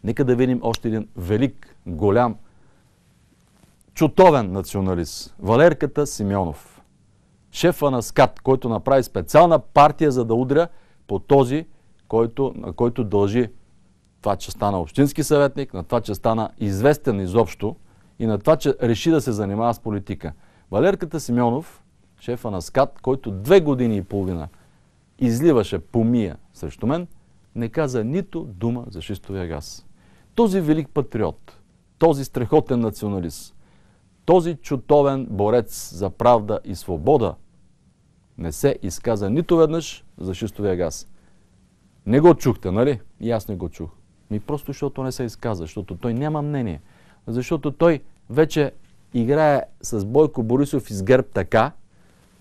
Нека да видим още един велик, голям, чутовен националист. Валерката Симеонов. Шефа на СКАТ, който направи специална партия, за да удря по този, на който дължи това, че стана общински съветник, на това, че стана известен изобщо и на това, че реши да се занимава с политика. Валерката Симеонов, шефа на СКАТ, който 2 години и половина изливаше помия срещу мен, не каза нито дума за шистовия газ. Този велик патриот, този страхотен националист, този чутовен борец за правда и свобода не се изказа нито веднъж за шистовия газ. Не го чухте, нали? И аз не го чух. Просто защото не се изказа, защото той няма мнение. Защото той вече играе с Бойко Борисов из ГЕРБ така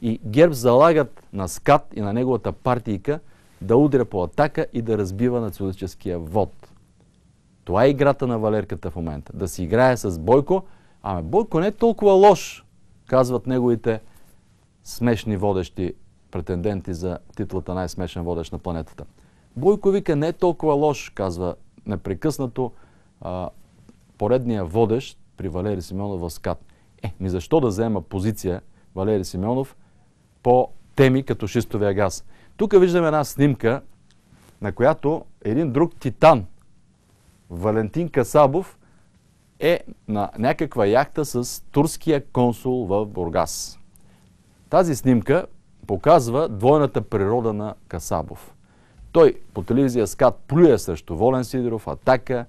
и ГЕРБ залагат на СКАТ и на неговата партийка да удря по Атака и да разбива националистическия вод. Това е играта на Валерката в момента. Да си играе с Бойко. Ами Бойко не е толкова лош, казват неговите смешни водещи претенденти за титлата най-смешен водещ на планетата. Бойко вика не е толкова лош, казва непрекъснато поредния водещ при Валери Симеонов в СКАТ. Защо да взема позиция Валери Симеонов по теми като шистовия газ? Тук виждаме една снимка, на която един друг титан, Валентин Касабов, е на някаква яхта с турския консул в Бургас. Тази снимка показва двойната природа на Касабов. Той по телевизия СКАТ плюе срещу Волен Сидеров, Атака,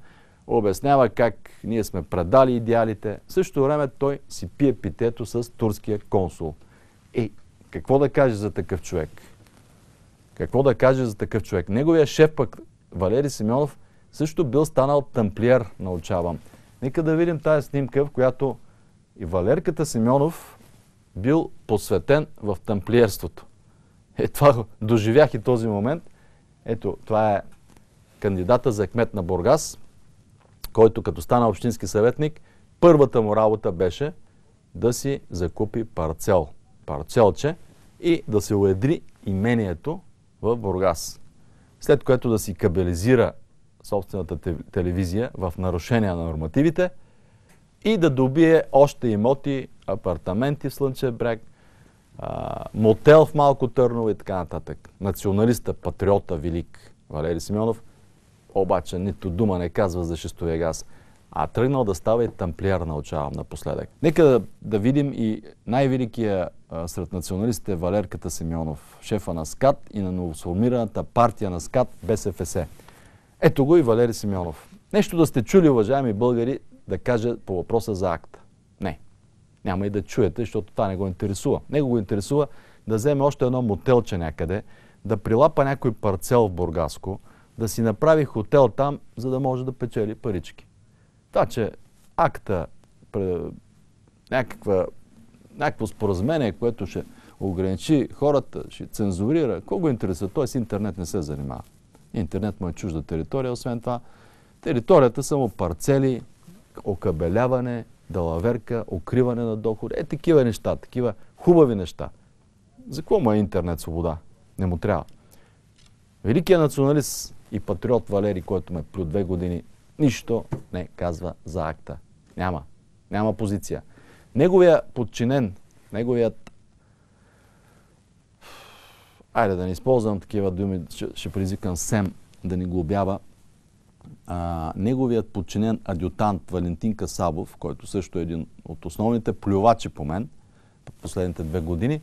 обяснява как ние сме предали идеалите. В същото време той си пие питето с турския консул. Какво да каже за такъв човек? Какво да каже за такъв човек? Неговия шеф пък, Валери Симеонов, също бил станал тамплиер, научавам. Нека да видим тази снимка, в която и Валерката Симеонов бил посветен в тамплиерството. Това доживях и този момент. Ето, това е кандидата за кмет на Бургас, който като стана общински съветник, първата му работа беше да си закупи парцелче и да се уедри имението в Бургас. След което да си кабелизира собствената телевизия в нарушение на нормативите и да добие още имоти, апартаменти в Слънчев бряг, мотел в Малко Търново и така нататък. Националиста, патриота, велик Валери Симеонов, обаче нито дума не казва за шистовия газ, а тръгнал да става и тамплиер, научавам напоследък. Нека да видим и най-великия сред националистите Валерката Симеонов, шефа на СКАТ и на новосформираната партия на СКАТ БСФС. Ето го и Валери Симеонов. Нещо да сте чули, уважаеми българи, да каже по въпроса за акта. Не. Няма и да чуете, защото това не го интересува. Него го интересува да вземе още едно мотелче някъде, да прилапа някой парцел в Бургаско, да си направи хотел там, за да може да печели парички. Това, че акта, някакво споразумение, което ще ограничи хората, ще цензурира, какво го интересува? Той с интернет не се занимава. Интернет му е чужда територия, освен това. Територията са му парцели, окабеляване, далаверка, укриване на доходи. Такива неща, такива хубави неща. За какво му е интернет свобода? Не му трябва. Великият националист и патриот Валери, който ме плю 2 години, нищо не казва за акта. Няма позиция. Неговият подчинен, айде да не използвам такива думи, ще предизвикам Сем да ни глобява. Неговият подчинен адютант Валентин Касабов, който също е един от основните плювачи по мен последните 2 години.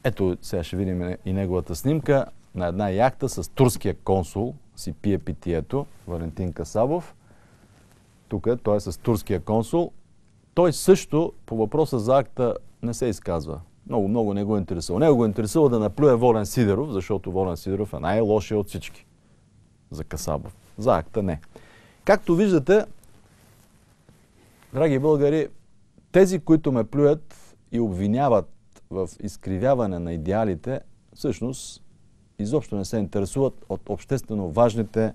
Ето, сега ще видим и неговата снимка на една яхта с турския консул, си пие питието, Валентин Касабов. Тук той е с турския консул. Той също по въпроса за акта не се изказва. Много не го интересува. Него го интересува да наплюе Волен Сидеров, защото Волен Сидеров е най-лошия от всички. За Касабов. За акта не. Както виждате, драги българи, тези, които ме плюят и обвиняват в изкривяване на идеалите, всъщност изобщо не се интересуват от обществено важните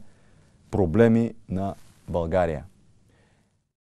проблеми на България.